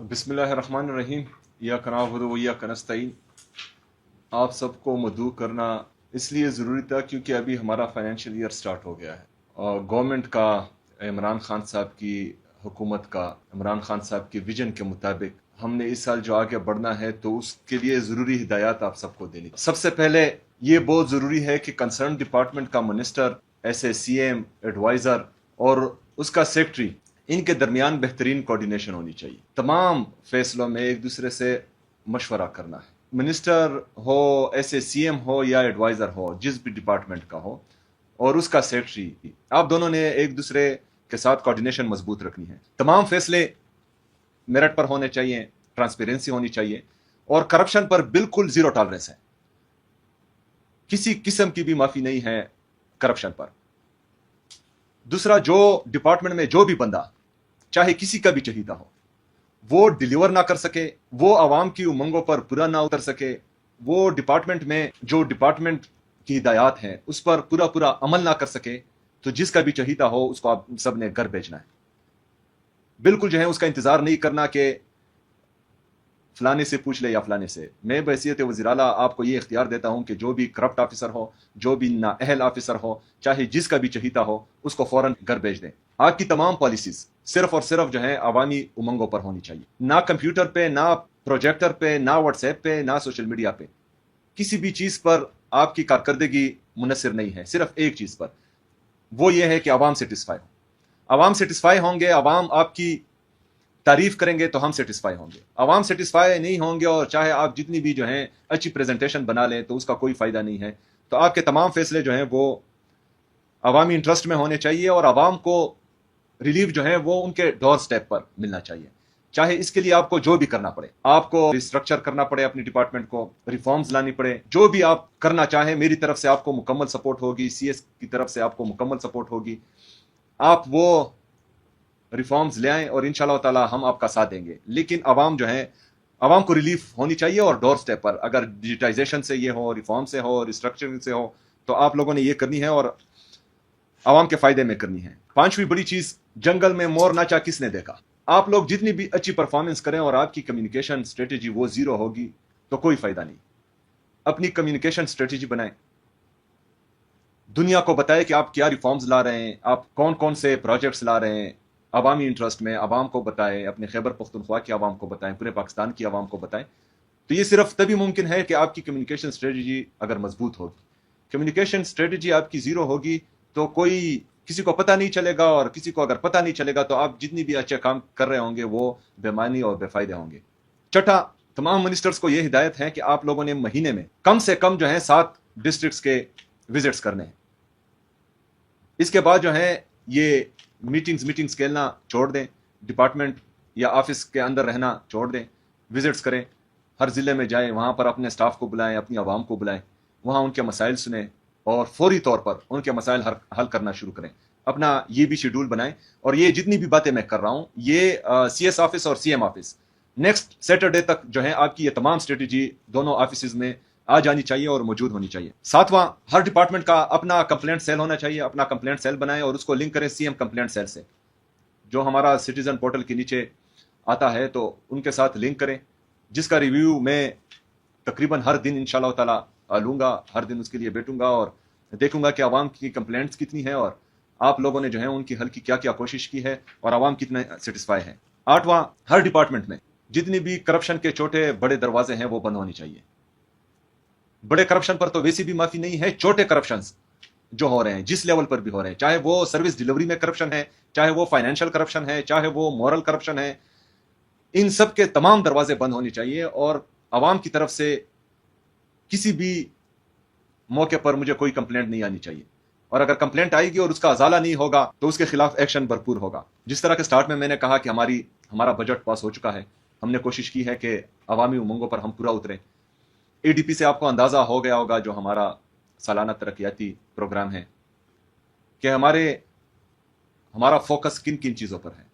बिस्मिल्लाहिर्रहमानिर्रहीम। इय्याक नअबुदु व इय्याक नस्तईन। आप सबको मदऊ करना इसलिए ज़रूरी था क्योंकि अभी हमारा फाइनेंशियल ईयर स्टार्ट हो गया है और गवर्नमेंट का, इमरान खान साहब की हुकूमत का, इमरान खान साहब के विजन के मुताबिक हमने इस साल जो आगे बढ़ना है तो उसके लिए ज़रूरी हिदायत आप सबको देनी। सबसे पहले ये बहुत ज़रूरी है कि कंसर्न डिपार्टमेंट का मिनिस्टर, ऐसे सीएम, एडवाइज़र और उसका सेक्रेटरी, इनके दरमियान बेहतरीन कोऑर्डिनेशन होनी चाहिए। तमाम फैसलों में एक दूसरे से मशवरा करना है। मिनिस्टर हो, ऐसे सीएम हो या एडवाइज़र हो, जिस भी डिपार्टमेंट का हो, और उसका सेक्रेटरी, आप दोनों ने एक दूसरे के साथ कोऑर्डिनेशन मजबूत रखनी है। तमाम फैसले मेरिट पर होने चाहिए, ट्रांसपेरेंसी होनी चाहिए और करप्शन पर बिल्कुल जीरो टॉलरेंस है। किसी किस्म की भी माफी नहीं है करप्शन पर। दूसरा, जो डिपार्टमेंट में जो भी बंदा, चाहे किसी का भी चहीता हो, वो डिलीवर ना कर सके, वो आवाम की उमंगों पर पूरा ना उतर सके, वो डिपार्टमेंट में जो डिपार्टमेंट की हिदायत हैं उस पर पूरा पूरा अमल ना कर सके, तो जिसका भी चहीता हो उसको आप सब ने घर भेजना है। बिल्कुल जो है उसका इंतजार नहीं करना कि फलाने से पूछ ले या फलाने से। मैं बहैसियत वज़ीर आला आपको ये इख्तियार देता हूं कि जो भी करप्ट ऑफिसर हो, जो भी नाअहल ऑफिसर हो, चाहे जिसका भी चहीता हो, उसको फौरन घर भेज दें। आपकी तमाम पॉलिसीज सिर्फ और सिर्फ जो है अवामी उमंगों पर होनी चाहिए, ना कंप्यूटर पे, ना प्रोजेक्टर पे, ना व्हाट्सएप पे, ना सोशल मीडिया पे। किसी भी चीज पर आपकी कारकर्दगी मुनसिर नहीं है, सिर्फ एक चीज पर, वो ये है कि अवाम सेटिस्फाई हो। अवाम सेटिस्फाई होंगे, अवाम आपकी तारीफ करेंगे तो हम सेटिस्फाई होंगे। अवाम सेटिस्फाई नहीं होंगे और चाहे आप जितनी भी जो है अच्छी प्रेजेंटेशन बना लें तो उसका कोई फायदा नहीं है। तो आपके तमाम फैसले जो हैं वो अवामी इंटरेस्ट में होने चाहिए और अवाम को रिलीफ जो है वो उनके डोर स्टेप पर मिलना चाहिए। चाहे इसके लिए आपको जो भी करना पड़े, आपको रिस्ट्रक्चर करना पड़े अपनी डिपार्टमेंट को, रिफॉर्म्स लानी पड़े, जो भी आप करना चाहें, मेरी तरफ से आपको मुकम्मल सपोर्ट होगी, सीएस की तरफ से आपको मुकम्मल सपोर्ट होगी। आप वो रिफॉर्म्स ले आएं और इंशाल्लाह ताला हम आपका साथ देंगे। लेकिन अवाम जो है, अवाम को रिलीफ होनी चाहिए और डोर स्टेप पर, अगर डिजिटाइजेशन से ये हो, रिफॉर्म से हो, रिस्ट्रक्चरिंग से हो, तो आप लोगों ने ये करनी है और अवाम के फायदे में करनी है। पांचवी बड़ी चीज, जंगल में मोर नाचा किसने देखा। आप लोग जितनी भी अच्छी परफॉर्मेंस करें और आपकी कम्युनिकेशन स्ट्रेटेजी वो जीरो होगी तो कोई फायदा नहीं। अपनी कम्युनिकेशन स्ट्रेटेजी बनाएं, दुनिया को बताएं कि आप क्या रिफॉर्म्स ला रहे हैं, आप कौन कौन से प्रोजेक्ट्स ला रहे हैं अवामी इंटरेस्ट में। अवाम को बताएं, अपने खैबर पख्तूनख्वा की आवाम को बताएं, पूरे पाकिस्तान की आवाम को बताएं। तो ये सिर्फ तभी मुमकिन है कि आपकी कम्युनिकेशन स्ट्रेटेजी अगर मजबूत होगी। कम्युनिकेशन स्ट्रेटेजी आपकी जीरो होगी तो कोई, किसी को पता नहीं चलेगा, और किसी को अगर पता नहीं चलेगा तो आप जितनी भी अच्छे काम कर रहे होंगे वो बेमानी और बेफायदे होंगे। छठा, तमाम मिनिस्टर्स को यह हिदायत है कि आप लोगों ने महीने में कम से कम जो है 7 डिस्ट्रिक्ट्स के विजिट्स करने हैं। इसके बाद जो है ये मीटिंग्स खेलना छोड़ दें, डिपार्टमेंट या ऑफिस के अंदर रहना छोड़ दें, विजिट्स करें, हर ज़िले में जाएं, वहाँ पर अपने स्टाफ को बुलाएं, अपनी आवाम को बुलाएं, वहाँ उनके मसाइल सुनें और फौरी तौर पर उनके मसाइल हल करना शुरू करें। अपना ये भी शेड्यूल बनाएं। और ये जितनी भी बातें मैं कर रहा हूँ, ये सीएस ऑफिस और सीएम ऑफिस नेक्स्ट सैटरडे तक जो है आपकी ये तमाम स्ट्रेटेजी दोनों ऑफिस में आ जानी चाहिए और मौजूद होनी चाहिए। सातवां, हर डिपार्टमेंट का अपना कंप्लेंट सेल होना चाहिए। अपना कंप्लेंट सेल बनाएं और उसको लिंक करें सीएम कंप्लेंट सेल से, जो हमारा सिटीजन पोर्टल के नीचे आता है, तो उनके साथ लिंक करें, जिसका रिव्यू मैं तकरीबन हर दिन इंशाल्लाह ताला लूंगा। हर दिन उसके लिए बैठूंगा और देखूंगा कि आवाम की कंप्लेंट्स कितनी है और आप लोगों ने जो है उनकी हल की क्या क्या कोशिश की है और आवाम कितने सेटिस्फाई है। आठवां, हर डिपार्टमेंट में जितनी भी करप्शन के छोटे बड़े दरवाजे हैं वो बंद होनी चाहिए। बड़े करप्शन पर तो वैसी भी माफी नहीं है, छोटे करप्शन जो हो रहे हैं, जिस लेवल पर भी हो रहे हैं, चाहे वो सर्विस डिलीवरी में करप्शन है, चाहे वो फाइनेंशियल करप्शन है, चाहे वो मॉरल करप्शन है, इन सब के तमाम दरवाजे बंद होने चाहिए और आवाम की तरफ से किसी भी मौके पर मुझे कोई कंप्लेंट नहीं आनी चाहिए। और अगर कंप्लेंट आएगी और उसका अजाला नहीं होगा तो उसके खिलाफ एक्शन भरपूर होगा। जिस तरह के स्टार्ट में मैंने कहा कि हमारा बजट पास हो चुका है, हमने कोशिश की है कि अवामी उमंगों पर हम पूरा उतरें। एडीपी से आपको अंदाजा हो गया होगा, जो हमारा सालाना तरक्याती प्रोग्राम है, कि हमारा फोकस किन किन चीजों पर है।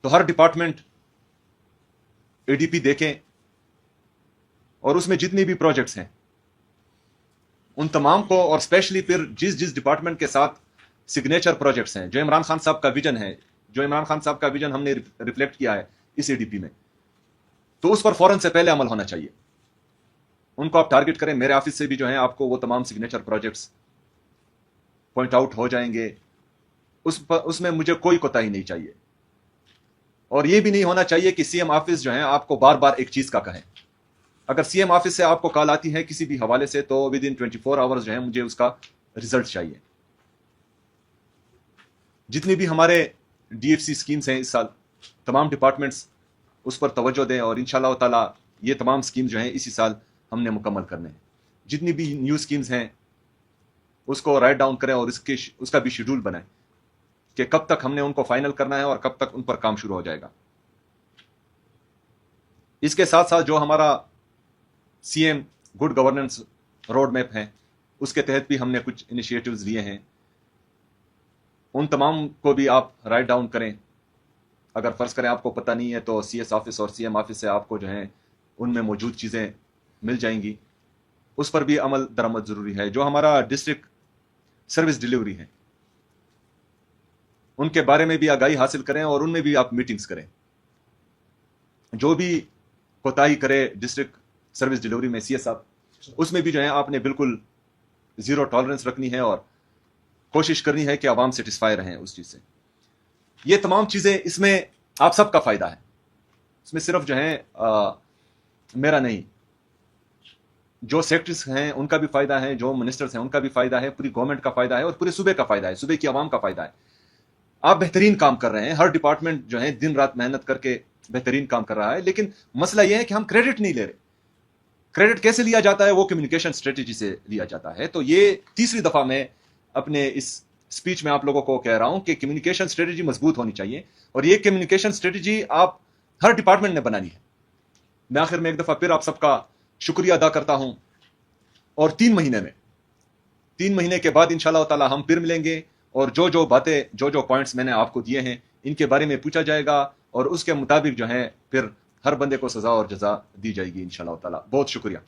तो हर डिपार्टमेंट एडीपी देखें और उसमें जितनी भी प्रोजेक्ट्स हैं उन तमाम को, और स्पेशली फिर जिस जिस डिपार्टमेंट के साथ सिग्नेचर प्रोजेक्ट्स हैं, जो इमरान खान साहब का विजन है, जो इमरान खान साहब का विजन हमने रिफ्लेक्ट किया है इस एडीपी में, تو उस पर फौरन से पहले अमल होना चाहिए। उनको आप टारगेट करें, मेरे ऑफिस से भी जो है आपको वो तमाम सिग्नेचर प्रोजेक्ट्स पॉइंट आउट हो जाएंगे, उसमें मुझे कोई कोताही नहीं चाहिए। और ये भी नहीं होना चाहिए कि सीएम ऑफिस जो है आपको बार बार एक चीज का कहें। अगर सीएम ऑफिस से आपको कॉल आती है किसी भी हवाले से, तो विद इन 24 आवर्स जो है मुझे उसका रिजल्ट चाहिए। जितनी भी हमारे डीएफसी स्कीम्स हैं इस साल, तमाम डिपार्टमेंट्स उस पर तवज्जो दें और इंशाल्लाह ताला ये तमाम स्कीम जो हैं इसी साल हमने मुकम्मल करने हैं। जितनी भी न्यू स्कीम्स हैं उसको राइट डाउन करें और उसका भी शेड्यूल बनाएं कि कब तक हमने उनको फाइनल करना है और कब तक उन पर काम शुरू हो जाएगा। इसके साथ साथ जो हमारा CM good governance road map है, उसके तहत भी हमने कुछ इनिशिएटिव्स लिए हैं। उन तमाम को भी आप राइट डाउन करें। अगर फर्ज करें आपको पता नहीं है तो सीएस ऑफिस और सीएम ऑफिस से आपको जो है उनमें मौजूद चीज़ें मिल जाएंगी, उस पर भी अमल दरामद ज़रूरी है। जो हमारा डिस्ट्रिक्ट सर्विस डिलीवरी है उनके बारे में भी आगाही हासिल करें और उनमें भी आप मीटिंग्स करें। जो भी कोताही करे डिस्ट्रिक्ट सर्विस डिलीवरी में सीएस साहब, उसमें भी जो है आपने बिल्कुल जीरो टॉलरेंस रखनी है और कोशिश करनी है कि आवाम सेटिस्फाई रहें उस चीज़ से। ये तमाम चीज़ें, इसमें आप सबका फ़ायदा है। इसमें सिर्फ जो है मेरा नहीं, जो सेक्रेटरीज हैं उनका भी फ़ायदा है, जो मिनिस्टर्स हैं उनका भी फ़ायदा है, पूरी गवर्नमेंट का फ़ायदा है और पूरे सूबे का फ़ायदा है, सूबे की आवाम का फ़ायदा है। आप बेहतरीन काम कर रहे हैं, हर डिपार्टमेंट जो है दिन रात मेहनत करके बेहतरीन काम कर रहा है, लेकिन मसला यह है कि हम क्रेडिट नहीं ले रहे। क्रेडिट कैसे लिया जाता है? वो कम्युनिकेशन स्ट्रेटेजी से लिया जाता है। तो ये तीसरी दफ़ा मैं अपने इस स्पीच में आप लोगों को कह रहा हूं कि कम्युनिकेशन स्ट्रेटेजी मजबूत होनी चाहिए और ये कम्युनिकेशन स्ट्रेटेजी आप हर डिपार्टमेंट ने बनानी है। मैं आखिर में एक दफ़ा फिर आप सबका शुक्रिया अदा करता हूं और 3 महीने के बाद इंशाल्लाह ताला हम फिर मिलेंगे और जो बातें, जो पॉइंट्स मैंने आपको दिए हैं इनके बारे में पूछा जाएगा और उसके मुताबिक जो है फिर हर बंदे को सजा और जजा दी जाएगी इंशाल्लाह ताला। बहुत शुक्रिया।